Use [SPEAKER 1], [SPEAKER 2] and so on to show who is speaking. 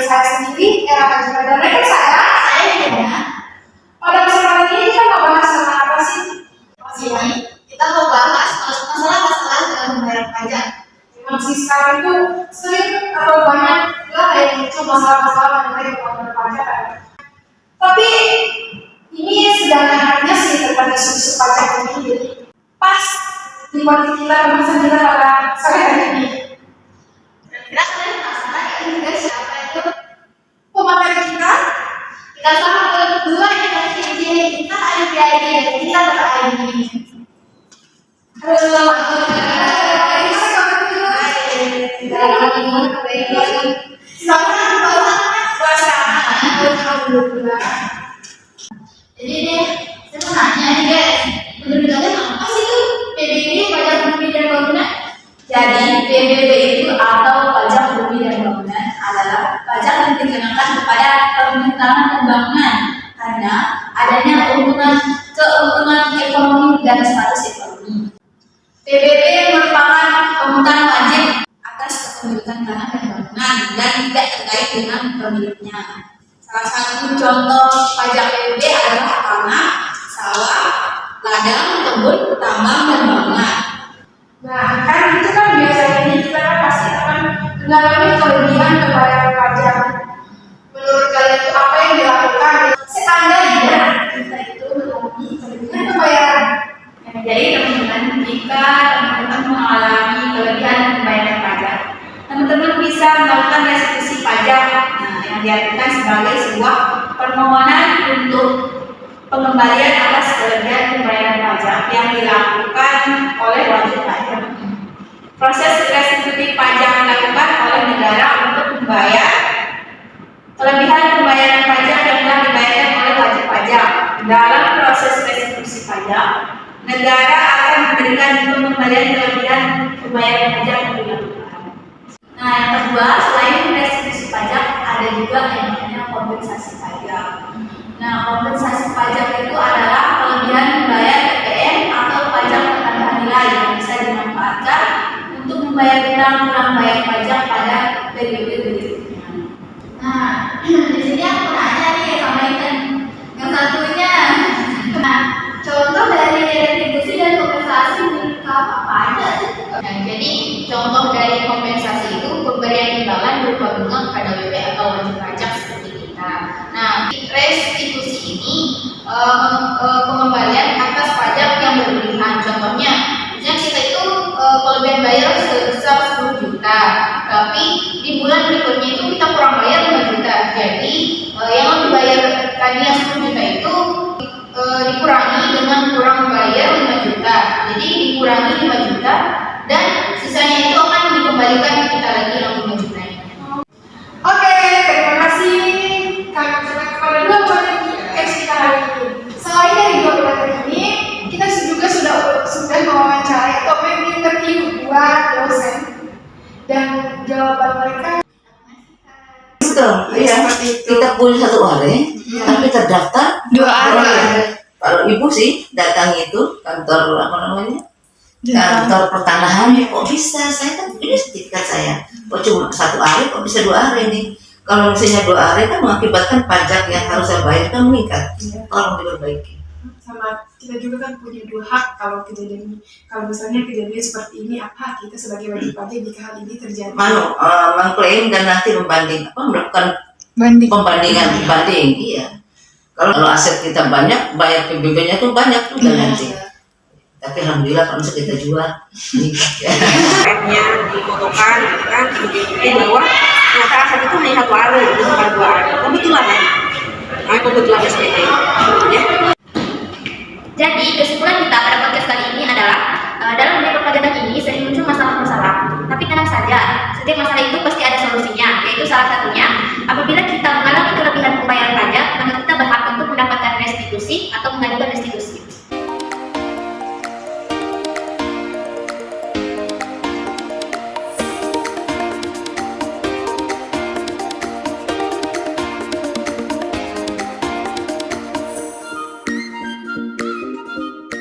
[SPEAKER 1] dari saya sendiri, Era Kajika, dan rekan saya ya. Pada kesempatan ini kita mau bahas tentang apa sih?
[SPEAKER 2] Ini kita mau bahas masalah dalam membayar pajak.
[SPEAKER 1] Memang sih sekarang itu sering atau banyak lah yang muncul masalah-masalah mengenai pembayaran pajak. Tapi ini sederhananya sih daripada isu pajak ini, jadi pas di politik kita, pembahasan kita pada sore hari ini.
[SPEAKER 2] Kira-kira kalian penasaran ya juga siapa itu
[SPEAKER 1] Pemateri kita,
[SPEAKER 2] kita sama berdua yang dari kita ada biaya dan kita berada di
[SPEAKER 1] halo,
[SPEAKER 2] jadi deh, saya mau nanya nih guys, menurut kalian apa sih itu PBB pajak bumi dan bangunan?
[SPEAKER 3] Jadi PBB itu atau pajak bumi dan bangunan adalah pajak yang dikenakan kepada pemerintahan dan bangunan karena adanya keuntungan ekonomi dan status ekonomi. PBB merupakan pungutan wajib atas kepemilikan tanah dan bangunan dan tidak terkait dengan pemiliknya. Salah satu contoh pajak PBB adalah tanah, sawah, ladang, kebun, tambang, dan bangunan.
[SPEAKER 1] nah kan itu kan biasanya kita kan pasti akan mengalami kelebihan pembayaran pajak. Menurut kalian itu apa yang dilakukan seandainya kita itu mengalami kelebihan pembayaran?
[SPEAKER 3] Jadi teman-teman, jika teman-teman mengalami kelebihan pembayaran pajak, teman-teman bisa melakukan restitusi pajak yang diartikan sebagai sebuah permohonan untuk pengembalian atas kelebihan pembayaran pajak yang dilakukan oleh wajib pajak. Proses restitusi pajak dilakukan oleh negara untuk membayar kelebihan pembayaran pajak yang telah dibayarkan oleh wajib pajak. Dalam proses restitusi pajak, negara akan memberikan pengembalian kelebihan pembayaran pajak yang dilakukan. Nah, yang kedua, selain restitusi pajak, ada juga yang namanya kompensasi pajak. Nah, kompensasi pajak itu adalah kelebihan membayar PPN atau pajak pertambahan nilai yang bisa dimanfaatkan untuk membayar kurang bayar pajak pada periode berikutnya.
[SPEAKER 2] Nah, di sini aku nanya nih sama yang satunya. Nah, contoh dari retribusi dan kompensasi menurut kamu apa aja sih?
[SPEAKER 3] Nah, jadi contoh dari kompensasi itu pemberian imbalan berupa bunga kepada WP atau wajib pajak seperti kita. Nah, restitusi ini pengembalian atas pajak yang berlebihan. Contohnya, misalnya kita itu kelebihan bayar sebesar 10 juta, tapi di bulan berikutnya itu kita kurang bayar 5 juta. Jadi yang dibayar tadinya 10 juta itu dikurangi dengan kurang bayar 5 juta. Jadi dikurangi 5 juta dan sisanya itu akan dikembalikan ke kita lagi yang 5 juta.
[SPEAKER 1] Oke, terima kasih kami ucapkan kepada dua pemateri kita hari ini. Selain dari dua pemateri ini, kita juga sudah mewawancarai atau menginterview dua dosen dan jawaban mereka.
[SPEAKER 4] Betul, iya. Kita punya satu hari, tapi terdaftar
[SPEAKER 1] Dua hari.
[SPEAKER 4] Kalau ibu sih datang itu kantor apa namanya? Kantor pertanahan, kok bisa? Saya kan ini sertifikat saya. Kok cuma satu hari, kok bisa 2 hari nih? Kalau misalnya 2 hari kan mengakibatkan pajak yang harus saya bayar kan meningkat. Tolong diperbaiki.
[SPEAKER 1] Sama kita juga kan punya dua hak kalau misalnya kejadian seperti ini, apa hak kita sebagai wajib pajak jika hal ini terjadi?
[SPEAKER 4] Mengklaim dan nanti melakukan banding, iya. Kalau aset kita banyak, bayar PBB-nya tuh banyak tuh nanti. Tapi alhamdulillah kalau bisa kita jual nikah ya.
[SPEAKER 5] Nya difotokan gitu kan, dibuktiin bahwa ternyata aset itu hanya 1 hari, bukan 2 hari. Kebetulan kan? Kebetulan SPT. Ya.
[SPEAKER 2] Jadi kesimpulan kita pada podcast kali ini adalah dalam dunia perpajakan ini sering muncul masalah-masalah. Tapi tenang saja, setiap masalah itu pasti ada solusinya, yaitu salah satunya